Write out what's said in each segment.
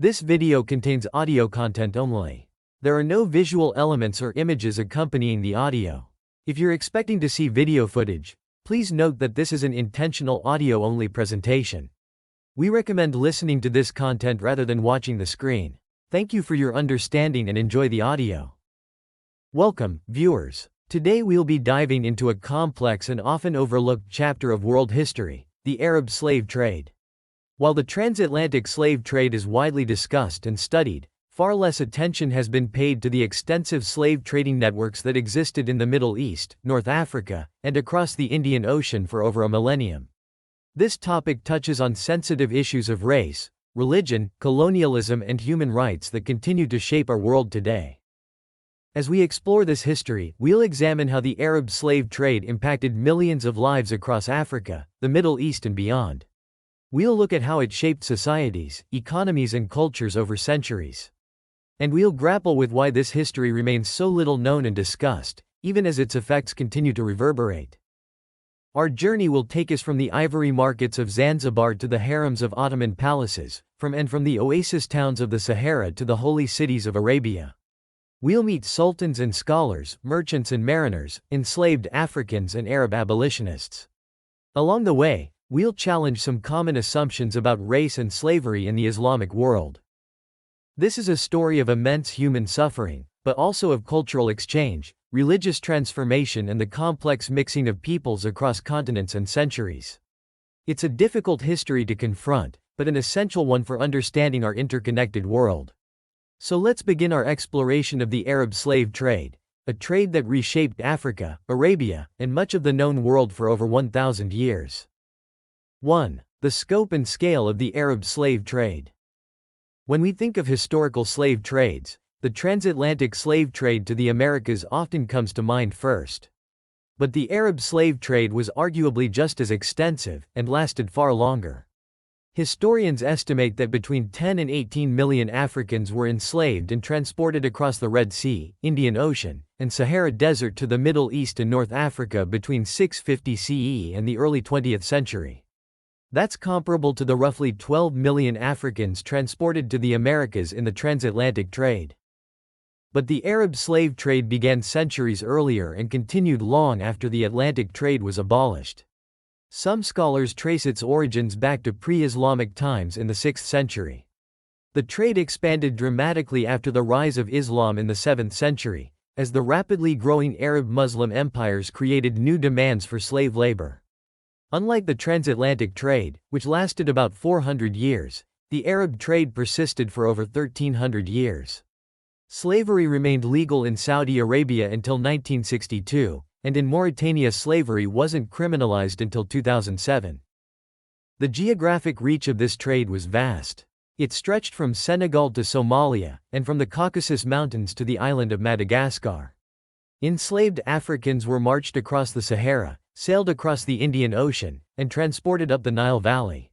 This video contains audio content only. There are no visual elements or images accompanying the audio. If you're expecting to see video footage, please note that this is an intentional audio-only presentation. We recommend listening to this content rather than watching the screen. Thank you for your understanding and enjoy the audio. Welcome, viewers. Today we'll be diving into a complex and often overlooked chapter of world history, the Arab slave trade. While the transatlantic slave trade is widely discussed and studied, far less attention has been paid to the extensive slave trading networks that existed in the Middle East, North Africa, and across the Indian Ocean for over a millennium. This topic touches on sensitive issues of race, religion, colonialism, and human rights that continue to shape our world today. As we explore this history, we'll examine how the Arab slave trade impacted millions of lives across Africa, the Middle East, and beyond. We'll look at how it shaped societies, economies, and cultures over centuries. And we'll grapple with why this history remains so little known and discussed, even as its effects continue to reverberate. Our journey will take us from the ivory markets of Zanzibar to the harems of Ottoman palaces, from the oasis towns of the Sahara to the holy cities of Arabia. We'll meet sultans and scholars, merchants and mariners, enslaved Africans and Arab abolitionists. Along the way, we'll challenge some common assumptions about race and slavery in the Islamic world. This is a story of immense human suffering, but also of cultural exchange, religious transformation, and the complex mixing of peoples across continents and centuries. It's a difficult history to confront, but an essential one for understanding our interconnected world. So let's begin our exploration of the Arab slave trade, a trade that reshaped Africa, Arabia, and much of the known world for over 1,000 years. 1. The scope and scale of the Arab slave trade. When we think of historical slave trades, the transatlantic slave trade to the Americas often comes to mind first. But the Arab slave trade was arguably just as extensive, and lasted far longer. Historians estimate that between 10 and 18 million Africans were enslaved and transported across the Red Sea, Indian Ocean, and Sahara Desert to the Middle East and North Africa between 650 CE and the early 20th century. That's comparable to the roughly 12 million Africans transported to the Americas in the transatlantic trade. But the Arab slave trade began centuries earlier and continued long after the Atlantic trade was abolished. Some scholars trace its origins back to pre-Islamic times in the 6th century. The trade expanded dramatically after the rise of Islam in the 7th century, as the rapidly growing Arab Muslim empires created new demands for slave labor. Unlike the transatlantic trade, which lasted about 400 years, the Arab trade persisted for over 1,300 years. Slavery remained legal in Saudi Arabia until 1962. And in Mauritania slavery wasn't criminalized until 2007. The geographic reach of this trade was vast. It stretched from Senegal to Somalia, and from the Caucasus Mountains to the island of Madagascar. Enslaved Africans were marched across the Sahara, sailed across the Indian Ocean, and transported up the Nile Valley.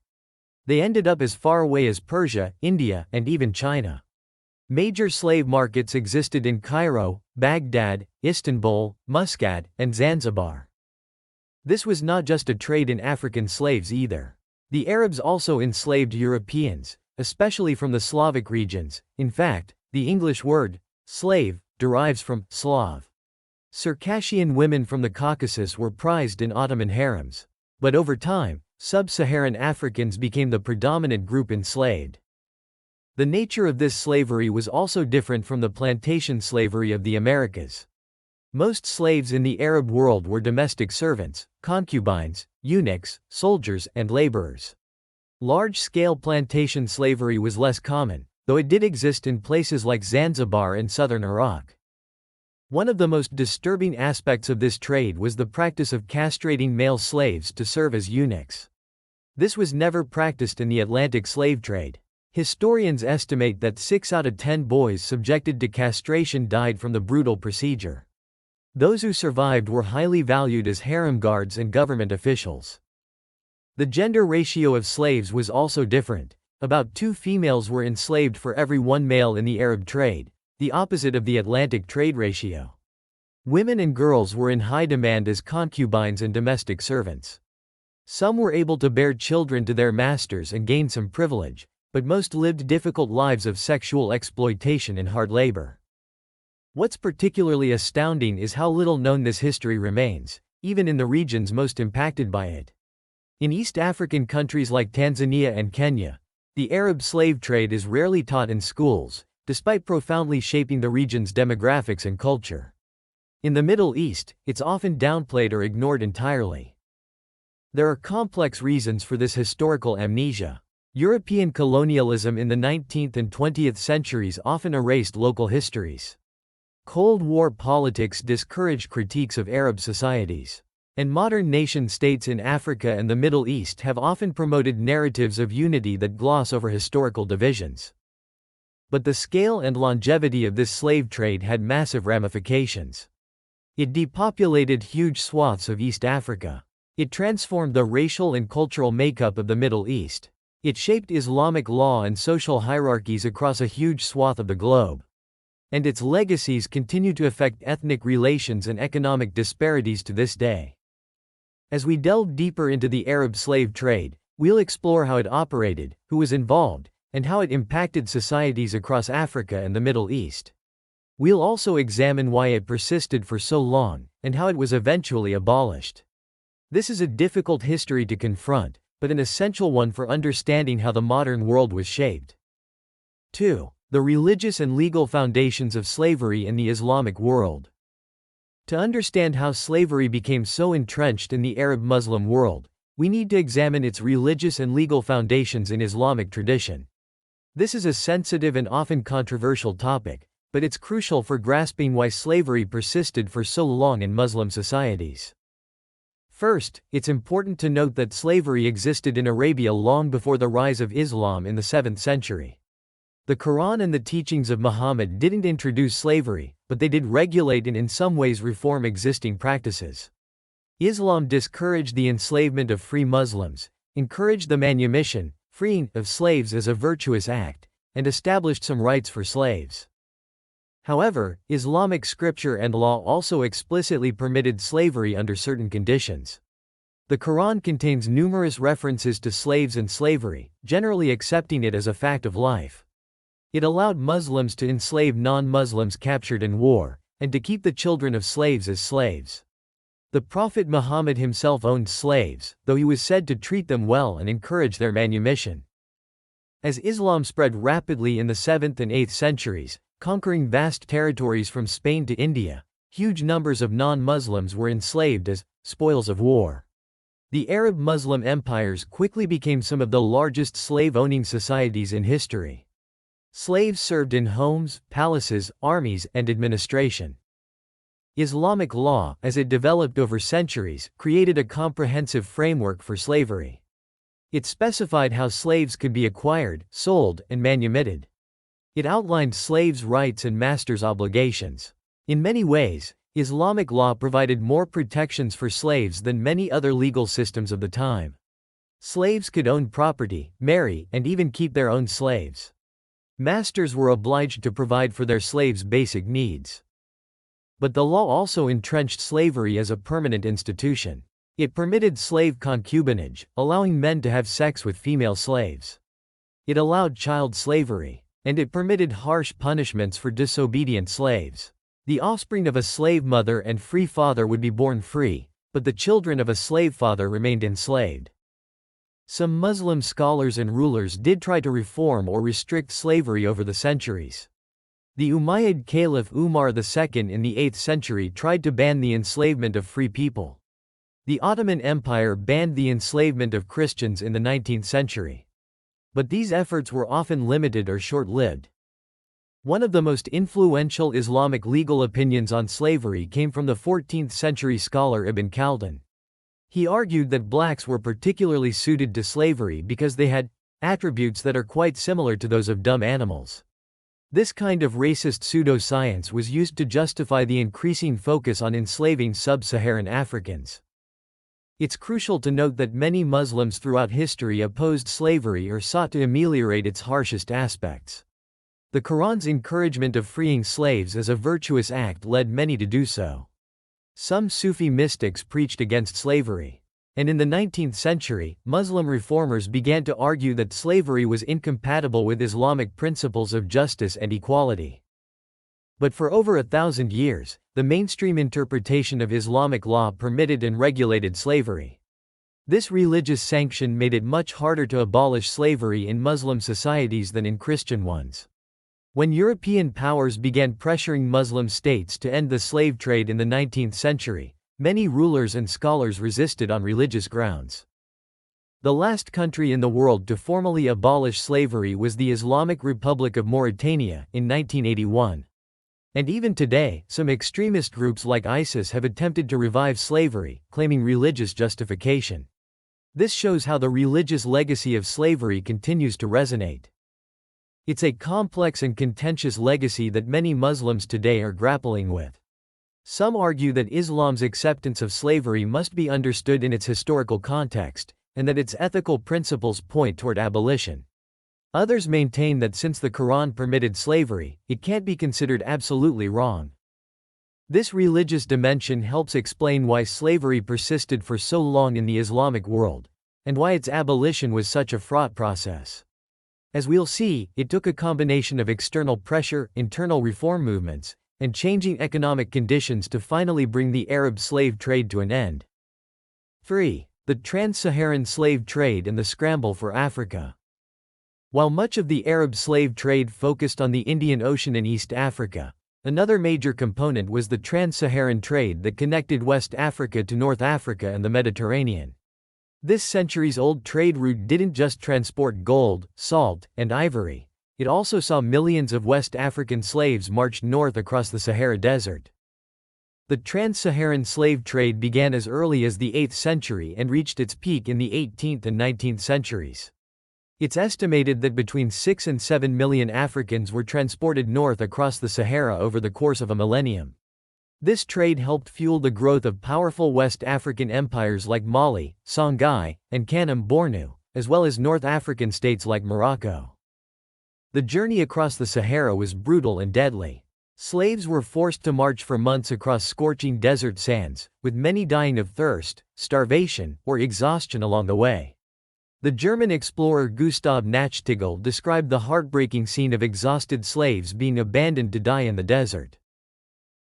They ended up as far away as Persia, India, and even China. Major slave markets existed in Cairo, Baghdad, Istanbul, Muscat, and Zanzibar. This was not just a trade in African slaves either. The Arabs also enslaved Europeans, especially from the Slavic regions. In fact, the English word, slave, derives from Slav. Circassian women from the Caucasus were prized in Ottoman harems. But over time, sub-Saharan Africans became the predominant group enslaved. The nature of this slavery was also different from the plantation slavery of the Americas. Most slaves in the Arab world were domestic servants, concubines, eunuchs, soldiers, and laborers. Large-scale plantation slavery was less common, though it did exist in places like Zanzibar and southern Iraq. One of the most disturbing aspects of this trade was the practice of castrating male slaves to serve as eunuchs. This was never practiced in the Atlantic slave trade. Historians estimate that 6 out of 10 boys subjected to castration died from the brutal procedure. Those who survived were highly valued as harem guards and government officials. The gender ratio of slaves was also different. About 2 females were enslaved for every 1 male in the Arab trade, the opposite of the Atlantic trade ratio. Women and girls were in high demand as concubines and domestic servants. Some were able to bear children to their masters and gain some privilege, but most lived difficult lives of sexual exploitation and hard labor. What's particularly astounding is how little known this history remains, even in the regions most impacted by it. In East African countries like Tanzania and Kenya, the Arab slave trade is rarely taught in schools, despite profoundly shaping the region's demographics and culture. In the Middle East, it's often downplayed or ignored entirely. There are complex reasons for this historical amnesia. European colonialism in the 19th and 20th centuries often erased local histories. Cold War politics discouraged critiques of Arab societies. And modern nation-states in Africa and the Middle East have often promoted narratives of unity that gloss over historical divisions. But the scale and longevity of this slave trade had massive ramifications. It depopulated huge swaths of East Africa. It transformed the racial and cultural makeup of the Middle East. It shaped Islamic law and social hierarchies across a huge swath of the globe. And its legacies continue to affect ethnic relations and economic disparities to this day. As we delve deeper into the Arab slave trade, we'll explore how it operated, who was involved, and how it impacted societies across Africa and the Middle East. We'll also examine why it persisted for so long, and how it was eventually abolished. This is a difficult history to confront, but an essential one for understanding how the modern world was shaped. 2. The religious and legal foundations of slavery in the Islamic world. To understand how slavery became so entrenched in the Arab Muslim world, we need to examine its religious and legal foundations in Islamic tradition. This is a sensitive and often controversial topic, but it's crucial for grasping why slavery persisted for so long in Muslim societies. First, it's important to note that slavery existed in Arabia long before the rise of Islam in the 7th century. The Quran and the teachings of Muhammad didn't introduce slavery, but they did regulate and in some ways reform existing practices. Islam discouraged the enslavement of free Muslims, encouraged the manumission, freeing of slaves as a virtuous act, and established some rights for slaves. However, Islamic scripture and law also explicitly permitted slavery under certain conditions. The Quran contains numerous references to slaves and slavery, generally accepting it as a fact of life. It allowed Muslims to enslave non-Muslims captured in war, and to keep the children of slaves as slaves. The Prophet Muhammad himself owned slaves, though he was said to treat them well and encourage their manumission. As Islam spread rapidly in the 7th and 8th centuries, conquering vast territories from Spain to India, huge numbers of non-Muslims were enslaved as spoils of war. The Arab Muslim empires quickly became some of the largest slave-owning societies in history. Slaves served in homes, palaces, armies, and administration. Islamic law, as it developed over centuries, created a comprehensive framework for slavery. It specified how slaves could be acquired, sold, and manumitted. It outlined slaves' rights and masters' obligations. In many ways, Islamic law provided more protections for slaves than many other legal systems of the time. Slaves could own property, marry, and even keep their own slaves. Masters were obliged to provide for their slaves' basic needs. But the law also entrenched slavery as a permanent institution. It permitted slave concubinage, allowing men to have sex with female slaves. It allowed child slavery, and it permitted harsh punishments for disobedient slaves. The offspring of a slave mother and free father would be born free, but the children of a slave father remained enslaved. Some Muslim scholars and rulers did try to reform or restrict slavery over the centuries. The Umayyad Caliph Umar II in the 8th century tried to ban the enslavement of free people. The Ottoman Empire banned the enslavement of Christians in the 19th century. But these efforts were often limited or short-lived. One of the most influential Islamic legal opinions on slavery came from the 14th century scholar Ibn Khaldun. He argued that blacks were particularly suited to slavery because they had attributes that are quite similar to those of dumb animals. This kind of racist pseudoscience was used to justify the increasing focus on enslaving sub-Saharan Africans. It's crucial to note that many Muslims throughout history opposed slavery or sought to ameliorate its harshest aspects. The Quran's encouragement of freeing slaves as a virtuous act led many to do so. Some Sufi mystics preached against slavery. And in the 19th century, Muslim reformers began to argue that slavery was incompatible with Islamic principles of justice and equality. But for over 1,000 years, the mainstream interpretation of Islamic law permitted and regulated slavery. This religious sanction made it much harder to abolish slavery in Muslim societies than in Christian ones. When European powers began pressuring Muslim states to end the slave trade in the 19th century, many rulers and scholars resisted on religious grounds. The last country in the world to formally abolish slavery was the Islamic Republic of Mauritania in 1981. And even today, some extremist groups like ISIS have attempted to revive slavery, claiming religious justification. This shows how the religious legacy of slavery continues to resonate. It's a complex and contentious legacy that many Muslims today are grappling with. Some argue that Islam's acceptance of slavery must be understood in its historical context, and that its ethical principles point toward abolition. Others maintain that since the Quran permitted slavery, it can't be considered absolutely wrong. This religious dimension helps explain why slavery persisted for so long in the Islamic world, and why its abolition was such a fraught process. As we'll see, it took a combination of external pressure, internal reform movements, and changing economic conditions to finally bring the Arab slave trade to an end. 3. The Trans-Saharan slave trade and the scramble for Africa. While much of the Arab slave trade focused on the Indian Ocean and East Africa, another major component was the Trans-Saharan trade that connected West Africa to North Africa and the Mediterranean. This centuries-old trade route didn't just transport gold, salt, and ivory. It also saw millions of West African slaves march north across the Sahara Desert. The Trans-Saharan slave trade began as early as the 8th century and reached its peak in the 18th and 19th centuries. It's estimated that between 6 and 7 million Africans were transported north across the Sahara over the course of a millennium. This trade helped fuel the growth of powerful West African empires like Mali, Songhai, and Kanem-Bornu, as well as North African states like Morocco. The journey across the Sahara was brutal and deadly. Slaves were forced to march for months across scorching desert sands, with many dying of thirst, starvation, or exhaustion along the way. The German explorer Gustav Nachtigall described the heartbreaking scene of exhausted slaves being abandoned to die in the desert.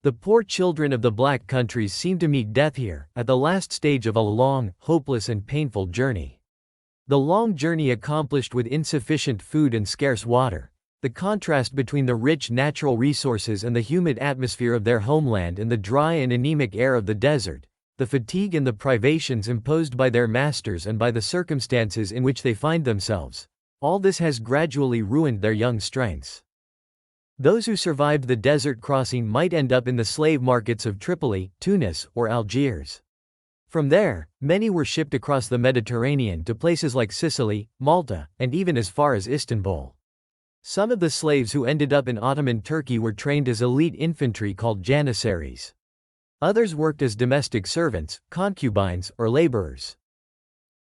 The poor children of the Black Countries seemed to meet death here, at the last stage of a long, hopeless and painful journey. The long journey accomplished with insufficient food and scarce water, the contrast between the rich natural resources and the humid atmosphere of their homeland and the dry and anemic air of the desert, the fatigue and the privations imposed by their masters and by the circumstances in which they find themselves, all this has gradually ruined their young strengths. Those who survived the desert crossing might end up in the slave markets of Tripoli, Tunis, or Algiers. From there, many were shipped across the Mediterranean to places like Sicily, Malta, and even as far as Istanbul. Some of the slaves who ended up in Ottoman Turkey were trained as elite infantry called janissaries. Others worked as domestic servants, concubines, or laborers.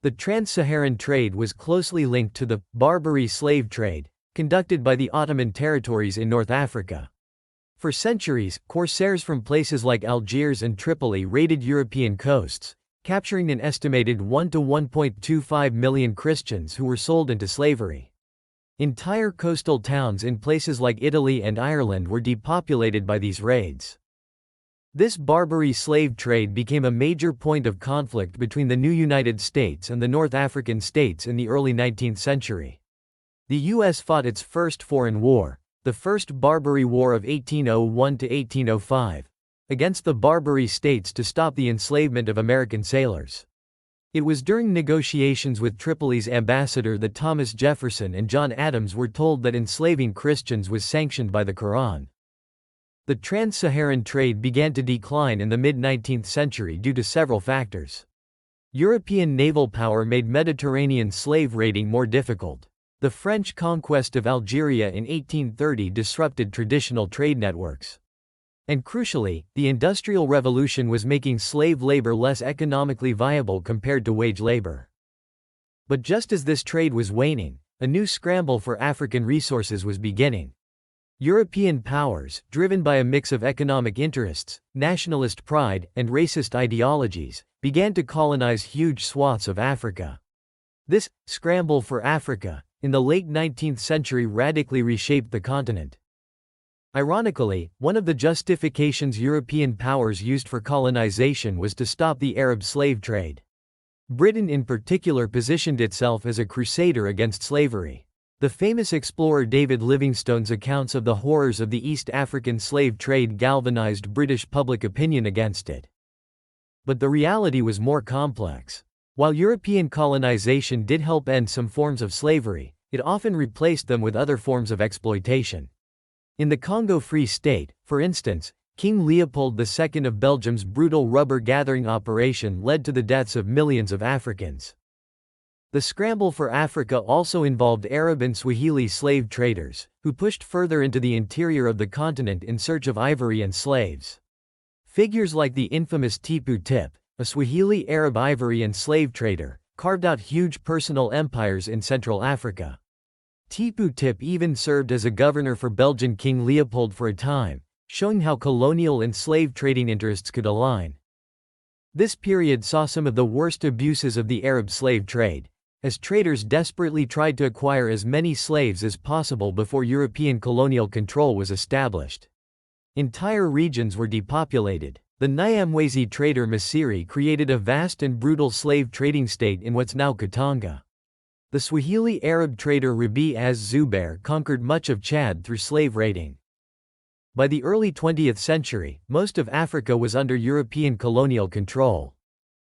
The Trans-Saharan trade was closely linked to the Barbary slave trade, conducted by the Ottoman territories in North Africa. For centuries, corsairs from places like Algiers and Tripoli raided European coasts, capturing an estimated 1 to 1.25 million Christians who were sold into slavery. Entire coastal towns in places like Italy and Ireland were depopulated by these raids. This Barbary slave trade became a major point of conflict between the new United States and the North African states in the early 19th century. The U.S. fought its first foreign war, the First Barbary War of 1801 to 1805, against the Barbary states to stop the enslavement of American sailors. It was during negotiations with Tripoli's ambassador that Thomas Jefferson and John Adams were told that enslaving Christians was sanctioned by the Quran. The Trans-Saharan trade began to decline in the mid-19th century due to several factors. European naval power made Mediterranean slave raiding more difficult. The French conquest of Algeria in 1830 disrupted traditional trade networks. And crucially, the Industrial Revolution was making slave labor less economically viable compared to wage labor. But just as this trade was waning, a new scramble for African resources was beginning. European powers, driven by a mix of economic interests, nationalist pride, and racist ideologies, began to colonize huge swaths of Africa. This scramble for Africa, in the late 19th century, radically reshaped the continent. Ironically, one of the justifications European powers used for colonization was to stop the Arab slave trade. Britain in particular positioned itself as a crusader against slavery. The famous explorer David Livingstone's accounts of the horrors of the East African slave trade galvanized British public opinion against it. But the reality was more complex. While European colonization did help end some forms of slavery, it often replaced them with other forms of exploitation. In the Congo Free State, for instance, King Leopold II of Belgium's brutal rubber-gathering operation led to the deaths of millions of Africans. The scramble for Africa also involved Arab and Swahili slave traders, who pushed further into the interior of the continent in search of ivory and slaves. Figures like the infamous Tipu Tip, a Swahili Arab ivory and slave trader, carved out huge personal empires in Central Africa. Tipu Tip even served as a governor for Belgian King Leopold for a time, showing how colonial and slave trading interests could align. This period saw some of the worst abuses of the Arab slave trade, as traders desperately tried to acquire as many slaves as possible before European colonial control was established. Entire regions were depopulated. The Nyamwezi trader Masiri created a vast and brutal slave trading state in what's now Katanga. The Swahili Arab trader Rabi az-Zubair conquered much of Chad through slave raiding. By the early 20th century, most of Africa was under European colonial control.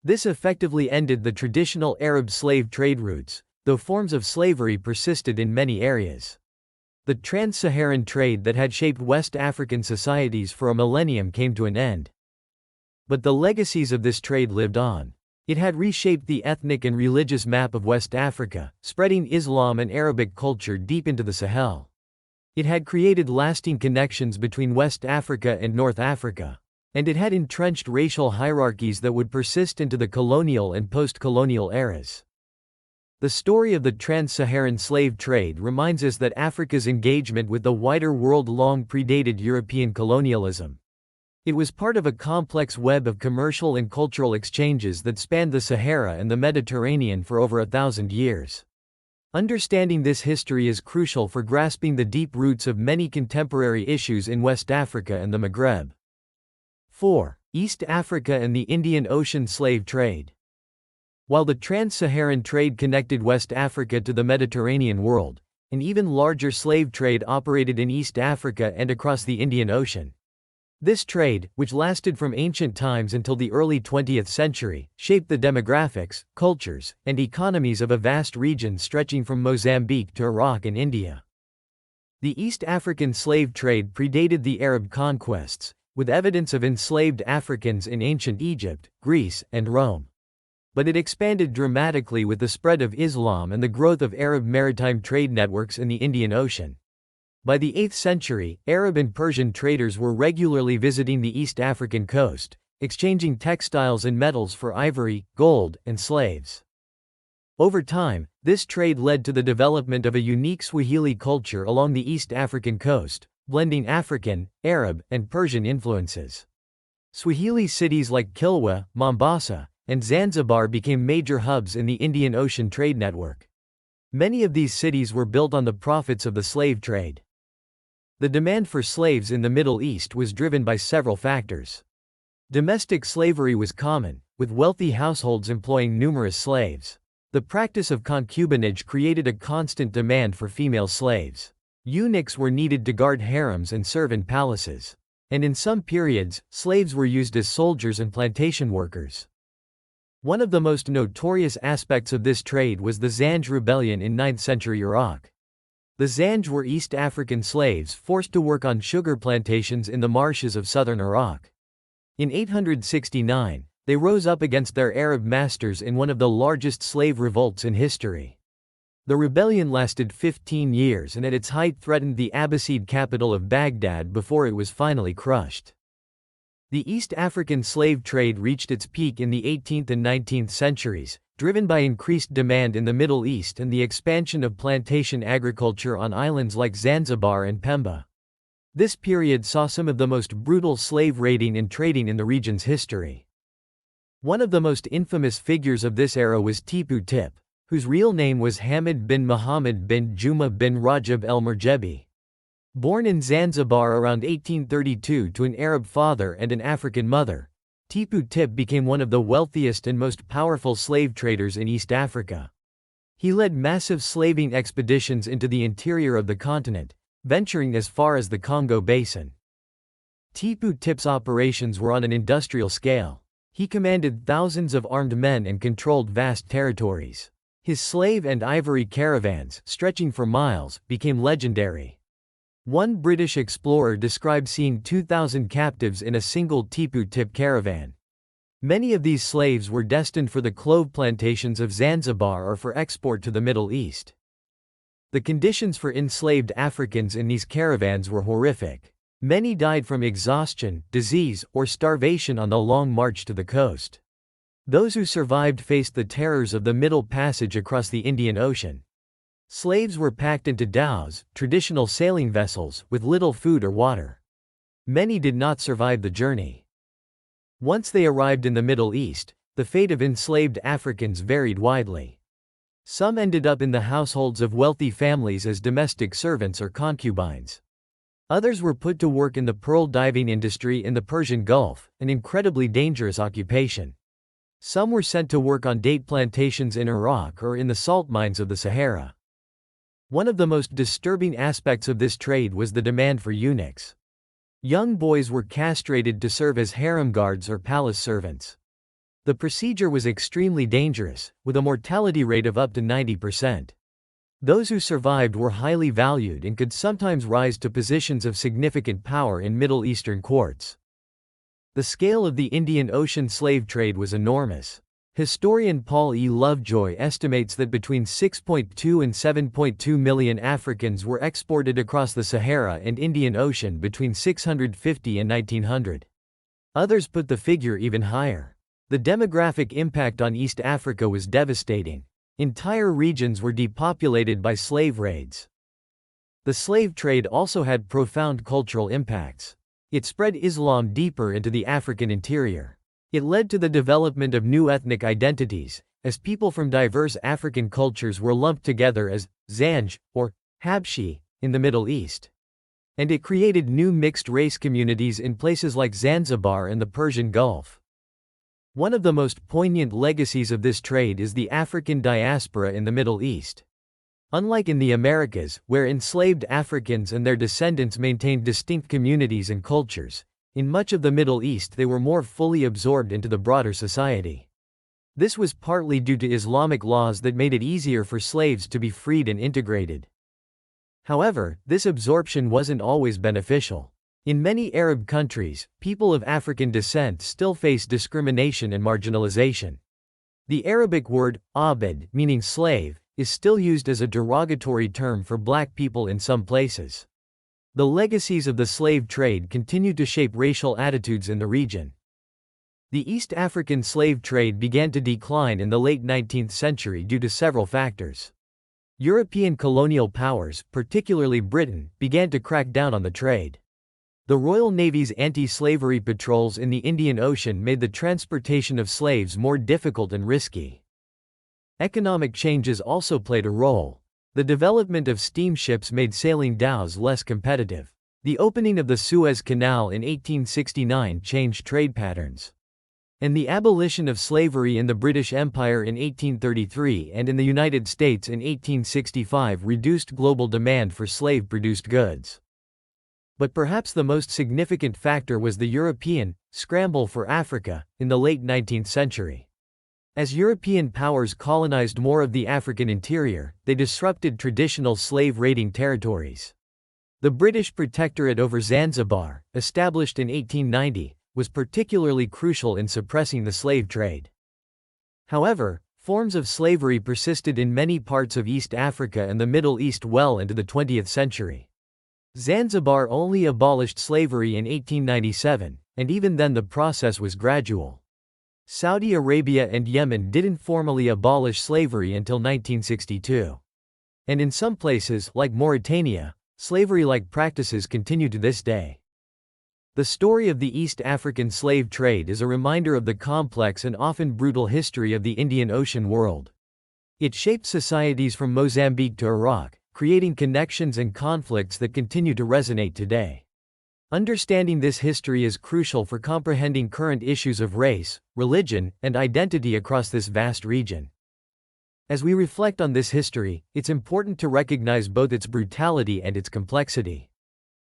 This effectively ended the traditional Arab slave trade routes, though forms of slavery persisted in many areas. The Trans-Saharan trade that had shaped West African societies for a millennium came to an end. But the legacies of this trade lived on. It had reshaped the ethnic and religious map of West Africa, spreading Islam and Arabic culture deep into the Sahel. It had created lasting connections between West Africa and North Africa. And it had entrenched racial hierarchies that would persist into the colonial and post-colonial eras. The story of the Trans-Saharan slave trade reminds us that Africa's engagement with the wider world long predated European colonialism. It was part of a complex web of commercial and cultural exchanges that spanned the Sahara and the Mediterranean for over 1,000 years. Understanding this history is crucial for grasping the deep roots of many contemporary issues in West Africa and the Maghreb. 4. East Africa and the Indian Ocean slave trade. While the Trans-Saharan trade connected West Africa to the Mediterranean world, an even larger slave trade operated in East Africa and across the Indian Ocean. This trade, which lasted from ancient times until the early 20th century, shaped the demographics, cultures, and economies of a vast region stretching from Mozambique to Iraq and India. The East African slave trade predated the Arab conquests, with evidence of enslaved Africans in ancient Egypt, Greece, and Rome. But it expanded dramatically with the spread of Islam and the growth of Arab maritime trade networks in the Indian Ocean. By the 8th century, Arab and Persian traders were regularly visiting the East African coast, exchanging textiles and metals for ivory, gold, and slaves. Over time, this trade led to the development of a unique Swahili culture along the East African coast, blending African, Arab, and Persian influences. Swahili cities like Kilwa, Mombasa, and Zanzibar became major hubs in the Indian Ocean trade network. Many of these cities were built on the profits of the slave trade. The demand for slaves in the Middle East was driven by several factors. Domestic slavery was common, with wealthy households employing numerous slaves. The practice of concubinage created a constant demand for female slaves. Eunuchs were needed to guard harems and serve in palaces. And in some periods, slaves were used as soldiers and plantation workers. One of the most notorious aspects of this trade was the Zanj rebellion in 9th century Iraq. The Zanj were East African slaves forced to work on sugar plantations in the marshes of southern Iraq. In 869, they rose up against their Arab masters in one of the largest slave revolts in history. The rebellion lasted 15 years and at its height threatened the Abbasid capital of Baghdad before it was finally crushed. The East African slave trade reached its peak in the 18th and 19th centuries, driven by increased demand in the Middle East and the expansion of plantation agriculture on islands like Zanzibar and Pemba. This period saw some of the most brutal slave raiding and trading in the region's history. One of the most infamous figures of this era was Tipu Tip, whose real name was Hamid bin Muhammad bin Juma bin Rajab el-Murjebi. Born in Zanzibar around 1832 to an Arab father and an African mother, Tipu Tip became one of the wealthiest and most powerful slave traders in East Africa. He led massive slaving expeditions into the interior of the continent, venturing as far as the Congo Basin. Tipu Tip's operations were on an industrial scale. He commanded thousands of armed men and controlled vast territories. His slave and ivory caravans, stretching for miles, became legendary. One British explorer described seeing 2,000 captives in a single Tipu Tip caravan. Many of these slaves were destined for the clove plantations of Zanzibar or for export to the Middle East. The conditions for enslaved Africans in these caravans were horrific. Many died from exhaustion, disease, or starvation on the long march to the coast. Those who survived faced the terrors of the Middle Passage across the Indian Ocean. Slaves were packed into dhows, traditional sailing vessels, with little food or water. Many did not survive the journey. Once they arrived in the Middle East, the fate of enslaved Africans varied widely. Some ended up in the households of wealthy families as domestic servants or concubines. Others were put to work in the pearl diving industry in the Persian Gulf, an incredibly dangerous occupation. Some were sent to work on date plantations in Iraq or in the salt mines of the Sahara. One of the most disturbing aspects of this trade was the demand for eunuchs. Young boys were castrated to serve as harem guards or palace servants. The procedure was extremely dangerous, with a mortality rate of up to 90%. Those who survived were highly valued and could sometimes rise to positions of significant power in Middle Eastern courts. The scale of the Indian Ocean slave trade was enormous. Historian Paul E. Lovejoy estimates that between 6.2 and 7.2 million Africans were exported across the Sahara and Indian Ocean between 650 and 1900. Others put the figure even higher. The demographic impact on East Africa was devastating. Entire regions were depopulated by slave raids. The slave trade also had profound cultural impacts. It spread Islam deeper into the African interior. It led to the development of new ethnic identities, as people from diverse African cultures were lumped together as Zanj, or Habshi, in the Middle East. And it created new mixed-race communities in places like Zanzibar and the Persian Gulf. One of the most poignant legacies of this trade is the African diaspora in the Middle East. Unlike in the Americas, where enslaved Africans and their descendants maintained distinct communities and cultures, in much of the Middle East they were more fully absorbed into the broader society. This was partly due to Islamic laws that made it easier for slaves to be freed and integrated. However, this absorption wasn't always beneficial. In many Arab countries, people of African descent still face discrimination and marginalization. The Arabic word, abd, meaning slave, is still used as a derogatory term for black people in some places. The legacies of the slave trade continued to shape racial attitudes in the region. The East African slave trade began to decline in the late 19th century due to several factors. European colonial powers, particularly Britain, began to crack down on the trade. The Royal Navy's anti-slavery patrols in the Indian Ocean made the transportation of slaves more difficult and risky. Economic changes also played a role. The development of steamships made sailing dhows less competitive. The opening of the Suez Canal in 1869 changed trade patterns. And the abolition of slavery in the British Empire in 1833 and in the United States in 1865 reduced global demand for slave-produced goods. But perhaps the most significant factor was the European scramble for Africa in the late 19th century. As European powers colonized more of the African interior, they disrupted traditional slave-raiding territories. The British Protectorate over Zanzibar, established in 1890, was particularly crucial in suppressing the slave trade. However, forms of slavery persisted in many parts of East Africa and the Middle East well into the 20th century. Zanzibar only abolished slavery in 1897, and even then the process was gradual. Saudi Arabia and Yemen didn't formally abolish slavery until 1962. And in some places, like Mauritania, slavery-like practices continue to this day. The story of the East African slave trade is a reminder of the complex and often brutal history of the Indian Ocean world. It shaped societies from Mozambique to Iraq, creating connections and conflicts that continue to resonate today. Understanding this history is crucial for comprehending current issues of race, religion, and identity across this vast region. As we reflect on this history, it's important to recognize both its brutality and its complexity.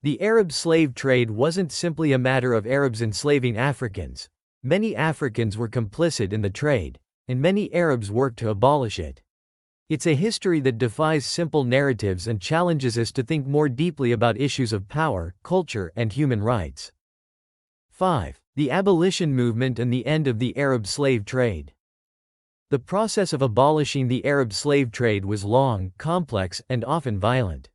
The Arab slave trade wasn't simply a matter of Arabs enslaving Africans. Many Africans were complicit in the trade, and many Arabs worked to abolish it. It's a history that defies simple narratives and challenges us to think more deeply about issues of power, culture, and human rights. 5. The Abolition movement and the end of the Arab slave trade. The process of abolishing the Arab slave trade was long, complex, and often violent.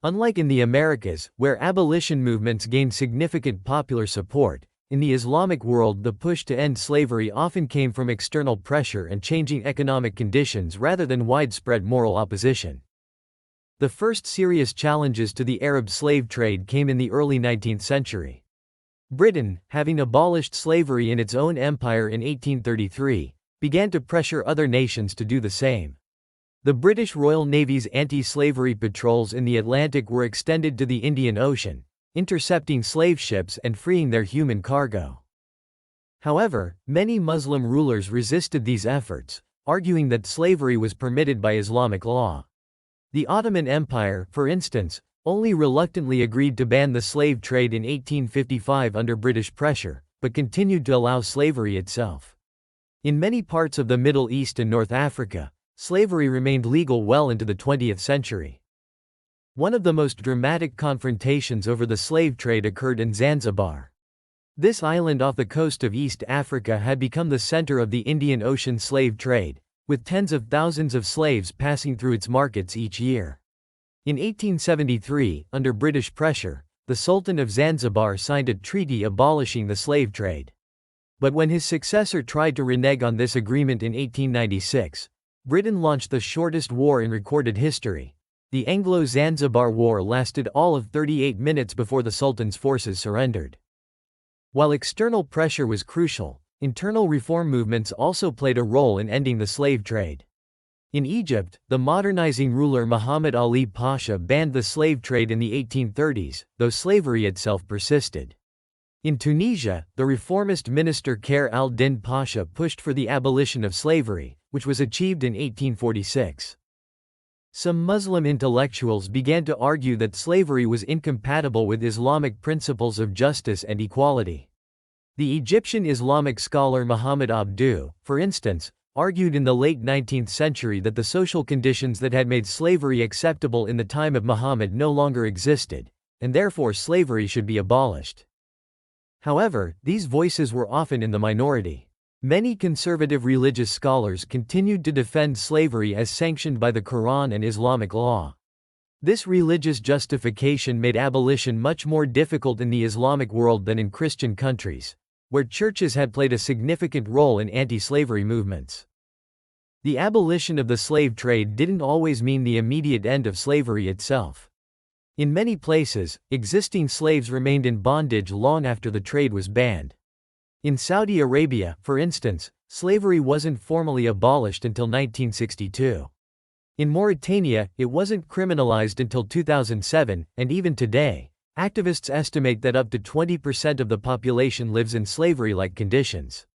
Unlike in the Americas, where abolition movements gained significant popular support, in the Islamic world the push to end slavery often came from external pressure and changing economic conditions rather than widespread moral opposition. The first serious challenges to the Arab slave trade came in the early 19th century. Britain, having abolished slavery in its own empire in 1833, began to pressure other nations to do the same. The British Royal Navy's anti-slavery patrols in the Atlantic were extended to the Indian Ocean, intercepting slave ships and freeing their human cargo. However, many Muslim rulers resisted these efforts, arguing that slavery was permitted by Islamic law. The Ottoman Empire, for instance, only reluctantly agreed to ban the slave trade in 1855 under British pressure, but continued to allow slavery itself. In many parts of the Middle East and North Africa, slavery remained legal well into the 20th century. One of the most dramatic confrontations over the slave trade occurred in Zanzibar. This island off the coast of East Africa had become the center of the Indian Ocean slave trade, with tens of thousands of slaves passing through its markets each year. In 1873, under British pressure, the Sultan of Zanzibar signed a treaty abolishing the slave trade. But when his successor tried to renege on this agreement in 1896, Britain launched the shortest war in recorded history. The Anglo-Zanzibar War lasted all of 38 minutes before the Sultan's forces surrendered. While external pressure was crucial, internal reform movements also played a role in ending the slave trade. In Egypt, the modernizing ruler Muhammad Ali Pasha banned the slave trade in the 1830s, though slavery itself persisted. In Tunisia, the reformist minister Khair al-Din Pasha pushed for the abolition of slavery, which was achieved in 1846. Some Muslim intellectuals began to argue that slavery was incompatible with Islamic principles of justice and equality. The Egyptian Islamic scholar Muhammad Abduh, for instance, argued in the late 19th century that the social conditions that had made slavery acceptable in the time of Muhammad no longer existed, and therefore slavery should be abolished. However, these voices were often in the minority. Many conservative religious scholars continued to defend slavery as sanctioned by the Quran and Islamic law. This religious justification made abolition much more difficult in the Islamic world than in Christian countries, where churches had played a significant role in anti-slavery movements. The abolition of the slave trade didn't always mean the immediate end of slavery itself. In many places, existing slaves remained in bondage long after the trade was banned. In Saudi Arabia, for instance, slavery wasn't formally abolished until 1962. In Mauritania, it wasn't criminalized until 2007, and even today, activists estimate that up to 20% of the population lives in slavery-like conditions.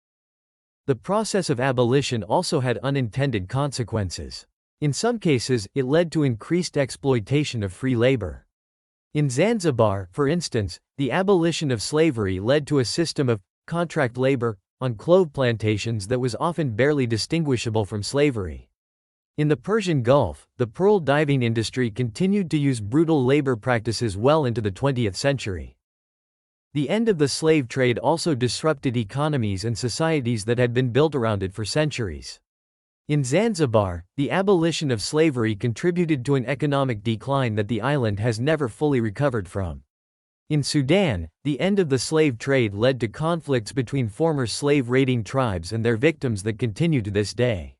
The process of abolition also had unintended consequences. In some cases, it led to increased exploitation of free labor. In Zanzibar, for instance, the abolition of slavery led to a system of contract labor on clove plantations that was often barely distinguishable from slavery. In the Persian Gulf, the pearl diving industry continued to use brutal labor practices well into the 20th century. The end of the slave trade also disrupted economies and societies that had been built around it for centuries. In Zanzibar, the abolition of slavery contributed to an economic decline that the island has never fully recovered from. In Sudan, the end of the slave trade led to conflicts between former slave-raiding tribes and their victims that continue to this day.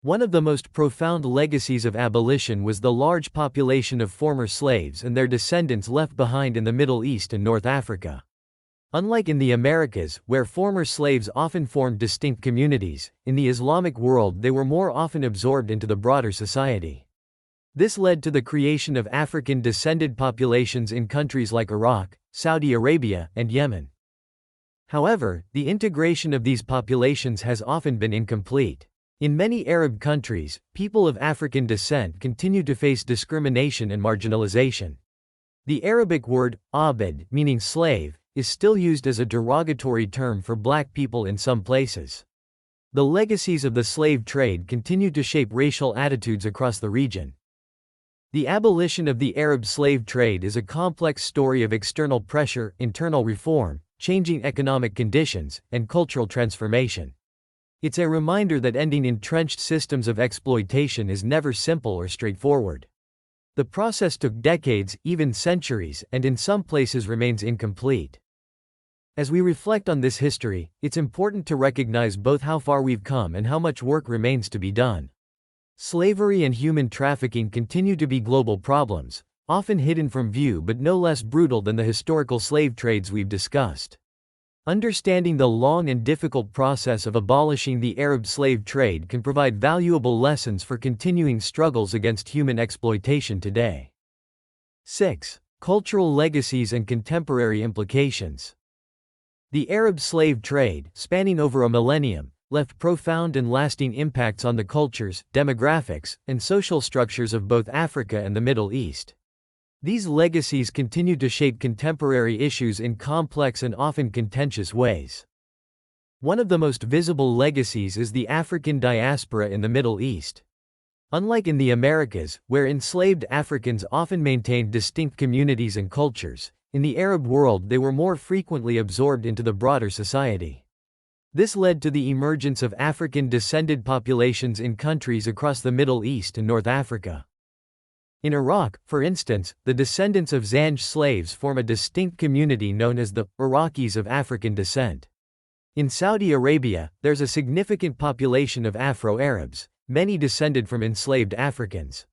One of the most profound legacies of abolition was the large population of former slaves and their descendants left behind in the Middle East and North Africa. Unlike in the Americas, where former slaves often formed distinct communities, in the Islamic world they were more often absorbed into the broader society. This led to the creation of African-descended populations in countries like Iraq, Saudi Arabia, and Yemen. However, the integration of these populations has often been incomplete. In many Arab countries, people of African descent continue to face discrimination and marginalization. The Arabic word, abd, meaning slave, is still used as a derogatory term for black people in some places. The legacies of the slave trade continue to shape racial attitudes across the region. The abolition of the Arab slave trade is a complex story of external pressure, internal reform, changing economic conditions, and cultural transformation. It's a reminder that ending entrenched systems of exploitation is never simple or straightforward. The process took decades, even centuries, and in some places remains incomplete. As we reflect on this history, it's important to recognize both how far we've come and how much work remains to be done. Slavery and human trafficking continue to be global problems, often hidden from view but no less brutal than the historical slave trades we've discussed. Understanding the long and difficult process of abolishing the Arab slave trade can provide valuable lessons for continuing struggles against human exploitation today. 6. Cultural legacies and contemporary implications. The Arab slave trade, spanning over a millennium, left profound and lasting impacts on the cultures, demographics, and social structures of both Africa and the Middle East. These legacies continue to shape contemporary issues in complex and often contentious ways. One of the most visible legacies is the African diaspora in the Middle East. Unlike in the Americas, where enslaved Africans often maintained distinct communities and cultures, in the Arab world they were more frequently absorbed into the broader society. This led to the emergence of African-descended populations in countries across the Middle East and North Africa. In Iraq, for instance, the descendants of Zanj slaves form a distinct community known as the Iraqis of African descent. In Saudi Arabia, there's a significant population of Afro-Arabs, many descended from enslaved Africans.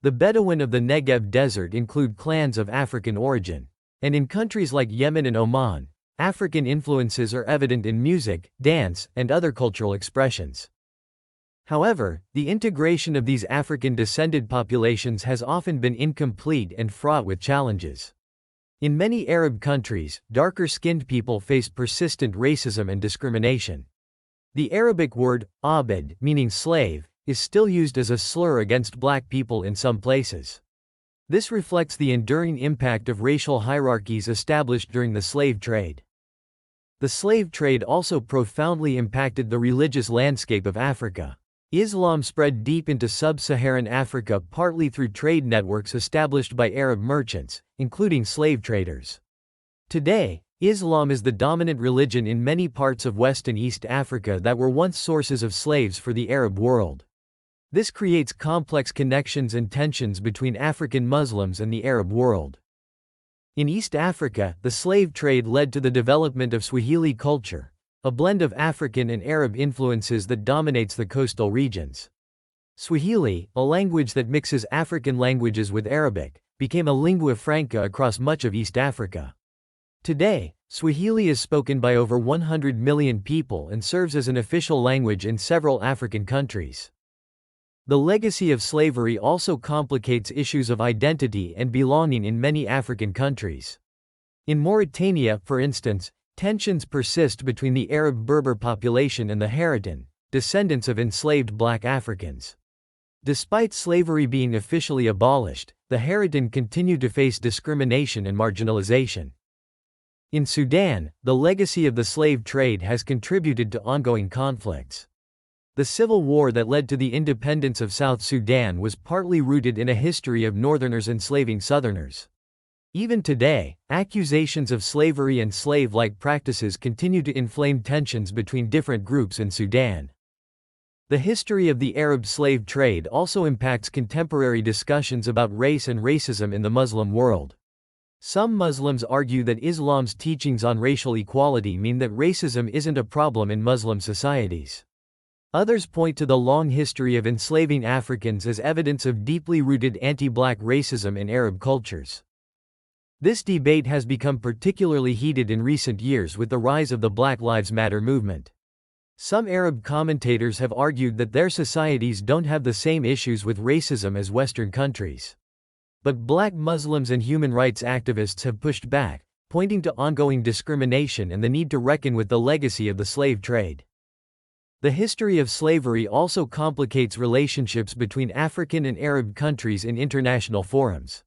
The Bedouin of the Negev desert include clans of African origin. And in countries like Yemen and Oman, African influences are evident in music, dance, and other cultural expressions. However, the integration of these African-descended populations has often been incomplete and fraught with challenges. In many Arab countries, darker-skinned people face persistent racism and discrimination. The Arabic word, abd, meaning slave, is still used as a slur against black people in some places. This reflects the enduring impact of racial hierarchies established during the slave trade. The slave trade also profoundly impacted the religious landscape of Africa. Islam spread deep into sub-Saharan Africa partly through trade networks established by Arab merchants, including slave traders. Today, Islam is the dominant religion in many parts of West and East Africa that were once sources of slaves for the Arab world. This creates complex connections and tensions between African Muslims and the Arab world. In East Africa, the slave trade led to the development of Swahili culture, a blend of African and Arab influences that dominates the coastal regions. Swahili, a language that mixes African languages with Arabic, became a lingua franca across much of East Africa. Today, Swahili is spoken by over 100 million people and serves as an official language in several African countries. The legacy of slavery also complicates issues of identity and belonging in many African countries. In Mauritania, for instance, tensions persist between the Arab Berber population and the Haratin, descendants of enslaved black Africans. Despite slavery being officially abolished, the Haratin continue to face discrimination and marginalization. In Sudan, the legacy of the slave trade has contributed to ongoing conflicts. The civil war that led to the independence of South Sudan was partly rooted in a history of Northerners enslaving Southerners. Even today, accusations of slavery and slave-like practices continue to inflame tensions between different groups in Sudan. The history of the Arab slave trade also impacts contemporary discussions about race and racism in the Muslim world. Some Muslims argue that Islam's teachings on racial equality mean that racism isn't a problem in Muslim societies. Others point to the long history of enslaving Africans as evidence of deeply rooted anti-black racism in Arab cultures. This debate has become particularly heated in recent years with the rise of the Black Lives Matter movement. Some Arab commentators have argued that their societies don't have the same issues with racism as Western countries. But Black Muslims and human rights activists have pushed back, pointing to ongoing discrimination and the need to reckon with the legacy of the slave trade. The history of slavery also complicates relationships between African and Arab countries in international forums.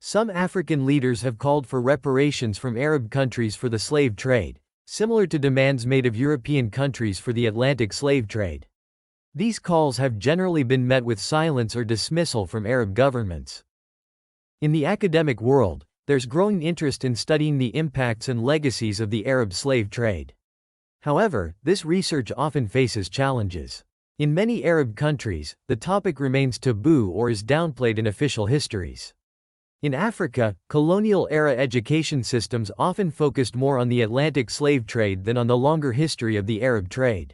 Some African leaders have called for reparations from Arab countries for the slave trade, similar to demands made of European countries for the Atlantic slave trade. These calls have generally been met with silence or dismissal from Arab governments. In the academic world, there's growing interest in studying the impacts and legacies of the Arab slave trade. However, this research often faces challenges. In many Arab countries, the topic remains taboo or is downplayed in official histories. In Africa, colonial-era education systems often focused more on the Atlantic slave trade than on the longer history of the Arab trade.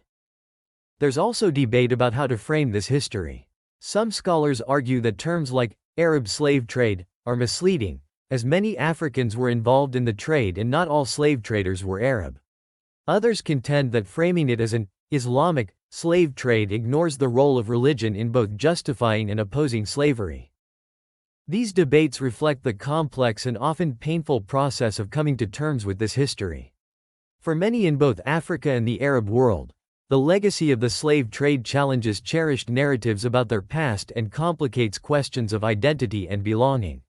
There's also debate about how to frame this history. Some scholars argue that terms like Arab slave trade are misleading, as many Africans were involved in the trade and not all slave traders were Arab. Others contend that framing it as an Islamic slave trade ignores the role of religion in both justifying and opposing slavery. These debates reflect the complex and often painful process of coming to terms with this history. For many in both Africa and the Arab world, the legacy of the slave trade challenges cherished narratives about their past and complicates questions of identity and belonging.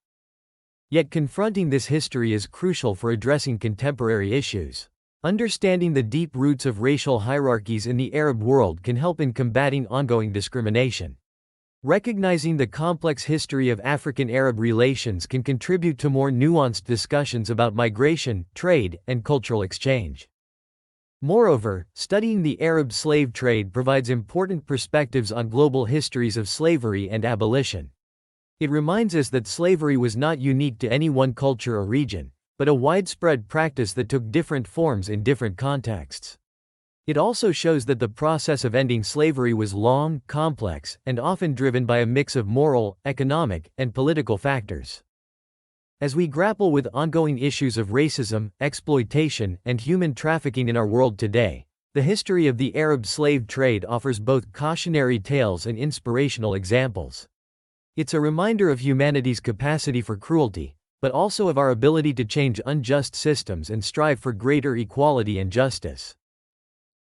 Yet confronting this history is crucial for addressing contemporary issues. Understanding the deep roots of racial hierarchies in the Arab world can help in combating ongoing discrimination. Recognizing the complex history of African-Arab relations can contribute to more nuanced discussions about migration, trade, and cultural exchange. Moreover, studying the Arab slave trade provides important perspectives on global histories of slavery and abolition. It reminds us that slavery was not unique to any one culture or region, but a widespread practice that took different forms in different contexts. It also shows that the process of ending slavery was long, complex, and often driven by a mix of moral, economic, and political factors. As we grapple with ongoing issues of racism, exploitation, and human trafficking in our world today, the history of the Arab slave trade offers both cautionary tales and inspirational examples. It's a reminder of humanity's capacity for cruelty, but also of our ability to change unjust systems and strive for greater equality and justice.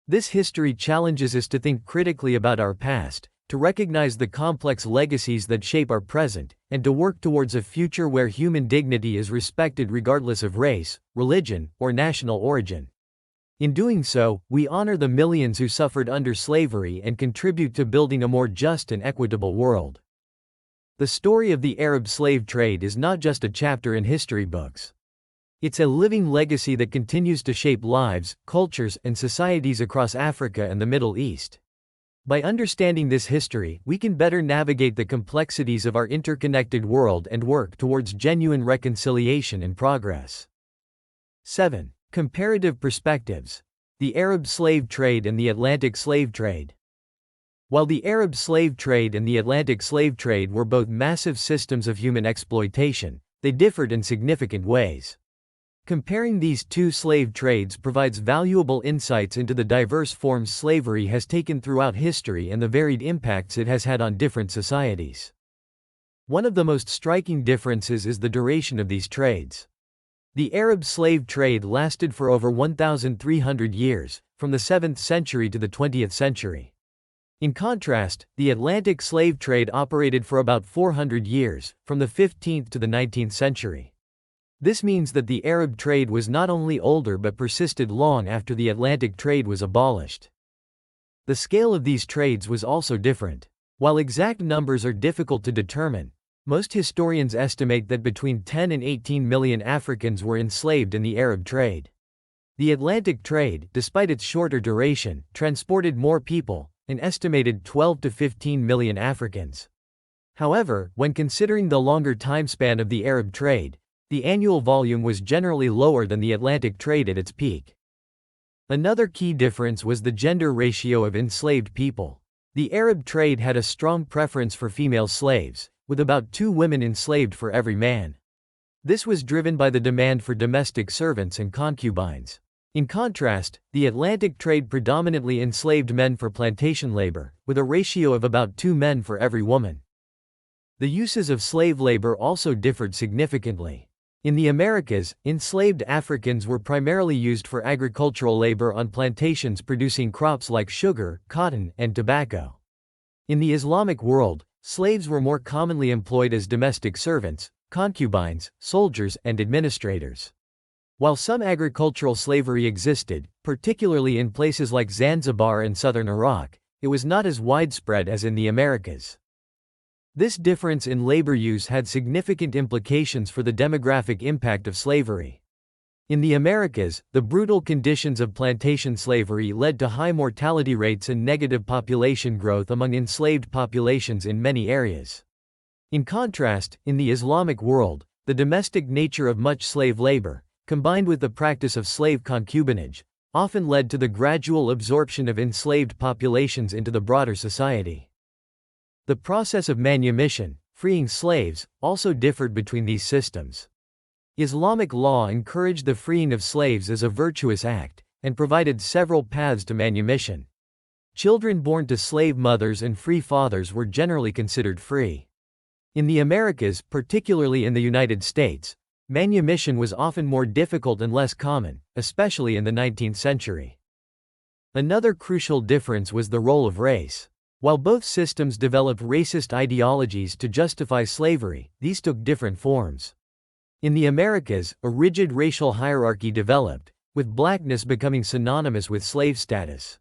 This history challenges us to think critically about our past, to recognize the complex legacies that shape our present, and to work towards a future where human dignity is respected regardless of race, religion, or national origin. In doing so, we honor the millions who suffered under slavery and contribute to building a more just and equitable world. The story of the Arab slave trade is not just a chapter in history books. It's a living legacy that continues to shape lives, cultures, and societies across Africa and the Middle East. By understanding this history, we can better navigate the complexities of our interconnected world and work towards genuine reconciliation and progress. 7. Comparative perspectives. The Arab slave trade and the Atlantic slave trade. While the Arab slave trade and the Atlantic slave trade were both massive systems of human exploitation, they differed in significant ways. Comparing these two slave trades provides valuable insights into the diverse forms slavery has taken throughout history and the varied impacts it has had on different societies. One of the most striking differences is the duration of these trades. The Arab slave trade lasted for over 1,300 years, from the 7th century to the 20th century. In contrast, the Atlantic slave trade operated for about 400 years, from the 15th to the 19th century. This means that the Arab trade was not only older but persisted long after the Atlantic trade was abolished. The scale of these trades was also different. While exact numbers are difficult to determine, most historians estimate that between 10 and 18 million Africans were enslaved in the Arab trade. The Atlantic trade, despite its shorter duration, transported more people, an estimated 12 to 15 million Africans. However, when considering the longer time span of the Arab trade, the annual volume was generally lower than the Atlantic trade at its peak. Another key difference was the gender ratio of enslaved people. The Arab trade had a strong preference for female slaves, with about 2 women enslaved for every man. This was driven by the demand for domestic servants and concubines. In contrast, the Atlantic trade predominantly enslaved men for plantation labor, with a ratio of about 2 men for every woman. The uses of slave labor also differed significantly. In the Americas, enslaved Africans were primarily used for agricultural labor on plantations producing crops like sugar, cotton, and tobacco. In the Islamic world, slaves were more commonly employed as domestic servants, concubines, soldiers, and administrators. While some agricultural slavery existed, particularly in places like Zanzibar and southern Iraq, it was not as widespread as in the Americas. This difference in labor use had significant implications for the demographic impact of slavery. In the Americas, the brutal conditions of plantation slavery led to high mortality rates and negative population growth among enslaved populations in many areas. In contrast, in the Islamic world, the domestic nature of much slave labor, combined with the practice of slave concubinage, often led to the gradual absorption of enslaved populations into the broader society. The process of manumission, freeing slaves, also differed between these systems. Islamic law encouraged the freeing of slaves as a virtuous act, and provided several paths to manumission. Children born to slave mothers and free fathers were generally considered free. In the Americas, particularly in the United States, manumission was often more difficult and less common, especially in the 19th century. Another crucial difference was the role of race. While both systems developed racist ideologies to justify slavery, these took different forms. In the Americas, a rigid racial hierarchy developed, with blackness becoming synonymous with slave status.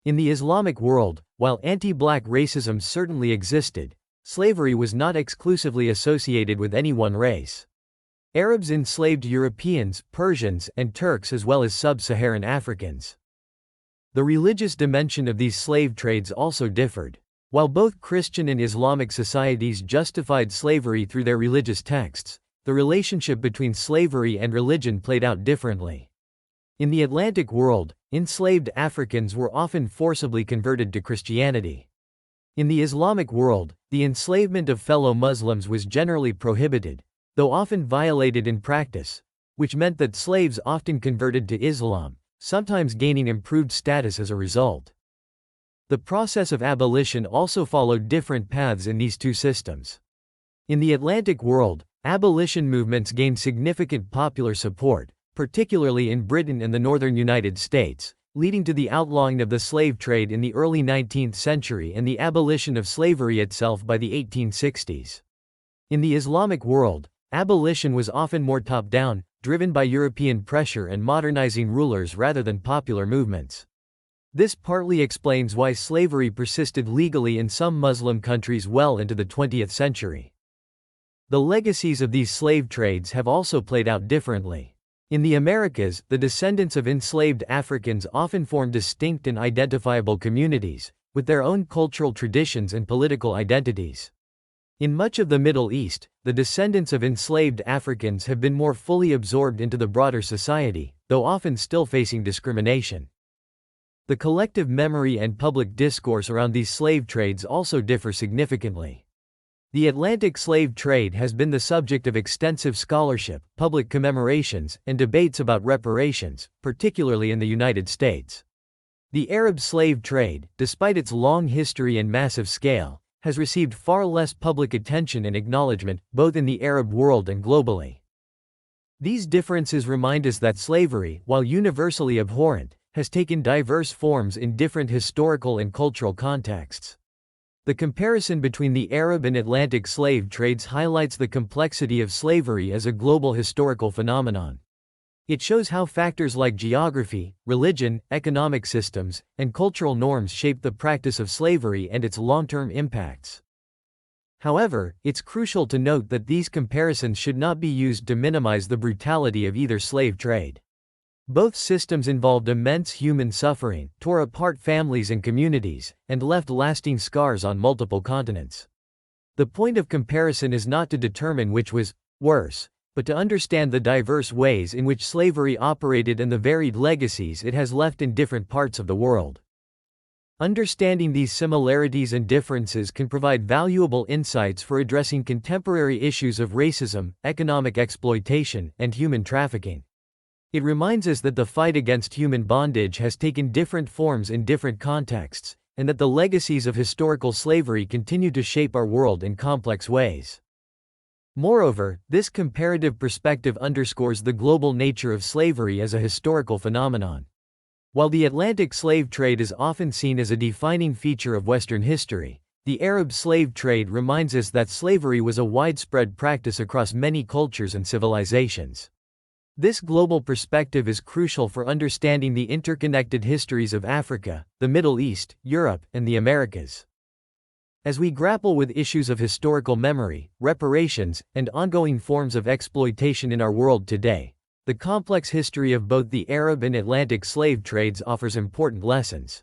In the Islamic world, while anti-black racism certainly existed, slavery was not exclusively associated with any one race. Arabs enslaved Europeans, Persians, and Turks as well as sub-Saharan Africans. The religious dimension of these slave trades also differed. While both Christian and Islamic societies justified slavery through their religious texts, the relationship between slavery and religion played out differently. In the Atlantic world, enslaved Africans were often forcibly converted to Christianity. In the Islamic world, the enslavement of fellow Muslims was generally prohibited, though often violated in practice, which meant that slaves often converted to Islam, sometimes gaining improved status as a result. The process of abolition also followed different paths in these two systems. In the Atlantic world, abolition movements gained significant popular support, particularly in Britain and the northern United States, leading to the outlawing of the slave trade in the early 19th century and the abolition of slavery itself by the 1860s. In the Islamic world, abolition was often more top-down, driven by European pressure and modernizing rulers rather than popular movements. This partly explains why slavery persisted legally in some Muslim countries well into the 20th century. The legacies of these slave trades have also played out differently. In the Americas, the descendants of enslaved Africans often formed distinct and identifiable communities, with their own cultural traditions and political identities. In much of the Middle East, the descendants of enslaved Africans have been more fully absorbed into the broader society, though often still facing discrimination. The collective memory and public discourse around these slave trades also differ significantly. The Atlantic slave trade has been the subject of extensive scholarship, public commemorations, and debates about reparations, particularly in the United States. The Arab slave trade, despite its long history and massive scale, has received far less public attention and acknowledgement, both in the Arab world and globally. These differences remind us that slavery, while universally abhorrent, has taken diverse forms in different historical and cultural contexts. The comparison between the Arab and Atlantic slave trades highlights the complexity of slavery as a global historical phenomenon. It shows how factors like geography, religion, economic systems, and cultural norms shape the practice of slavery and its long-term impacts. However, it's crucial to note that these comparisons should not be used to minimize the brutality of either slave trade. Both systems involved immense human suffering, tore apart families and communities, and left lasting scars on multiple continents. The point of comparison is not to determine which was worse, but to understand the diverse ways in which slavery operated and the varied legacies it has left in different parts of the world. Understanding these similarities and differences can provide valuable insights for addressing contemporary issues of racism, economic exploitation, and human trafficking. It reminds us that the fight against human bondage has taken different forms in different contexts, and that the legacies of historical slavery continue to shape our world in complex ways. Moreover, this comparative perspective underscores the global nature of slavery as a historical phenomenon. While the Atlantic slave trade is often seen as a defining feature of Western history, the Arab slave trade reminds us that slavery was a widespread practice across many cultures and civilizations. This global perspective is crucial for understanding the interconnected histories of Africa, the Middle East, Europe, and the Americas. As we grapple with issues of historical memory, reparations, and ongoing forms of exploitation in our world today, the complex history of both the Arab and Atlantic slave trades offers important lessons.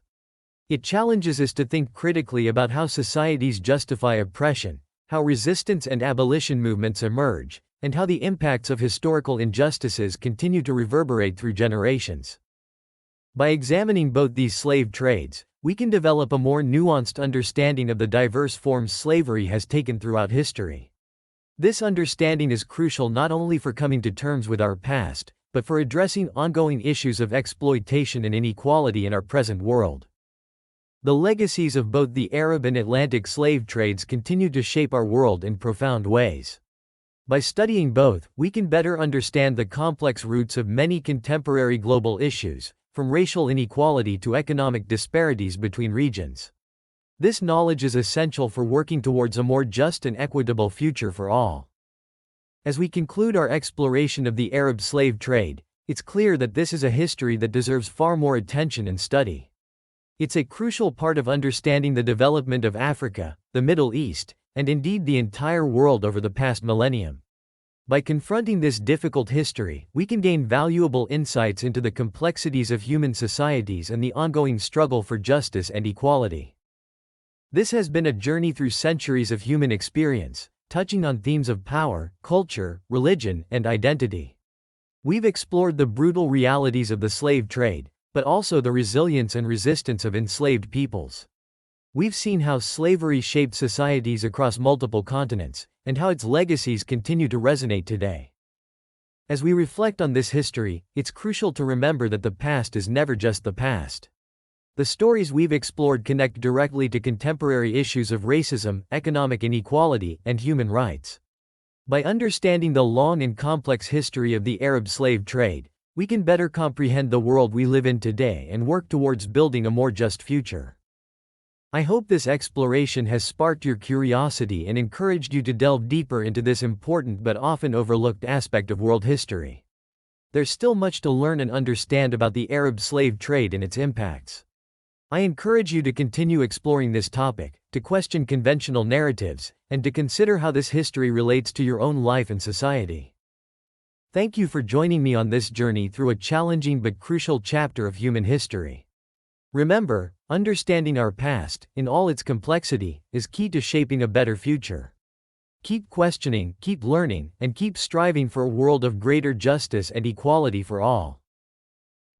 It challenges us to think critically about how societies justify oppression, how resistance and abolition movements emerge, and how the impacts of historical injustices continue to reverberate through generations. By examining both these slave trades, we can develop a more nuanced understanding of the diverse forms slavery has taken throughout history. This understanding is crucial not only for coming to terms with our past, but for addressing ongoing issues of exploitation and inequality in our present world. The legacies of both the Arab and Atlantic slave trades continue to shape our world in profound ways. By studying both, we can better understand the complex roots of many contemporary global issues, from racial inequality to economic disparities between regions. This knowledge is essential for working towards a more just and equitable future for all. As we conclude our exploration of the Arab slave trade, it's clear that this is a history that deserves far more attention and study. It's a crucial part of understanding the development of Africa, the Middle East, and indeed the entire world over the past millennium. By confronting this difficult history, we can gain valuable insights into the complexities of human societies and the ongoing struggle for justice and equality. This has been a journey through centuries of human experience, touching on themes of power, culture, religion, and identity. We've explored the brutal realities of the slave trade, but also the resilience and resistance of enslaved peoples. We've seen how slavery shaped societies across multiple continents, and how its legacies continue to resonate today. As we reflect on this history, it's crucial to remember that the past is never just the past. The stories we've explored connect directly to contemporary issues of racism, economic inequality, and human rights. By understanding the long and complex history of the Arab slave trade, we can better comprehend the world we live in today and work towards building a more just future. I hope this exploration has sparked your curiosity and encouraged you to delve deeper into this important but often overlooked aspect of world history. There's still much to learn and understand about the Arab slave trade and its impacts. I encourage you to continue exploring this topic, to question conventional narratives, and to consider how this history relates to your own life and society. Thank you for joining me on this journey through a challenging but crucial chapter of human history. Remember, understanding our past, in all its complexity, is key to shaping a better future. Keep questioning, keep learning, and keep striving for a world of greater justice and equality for all.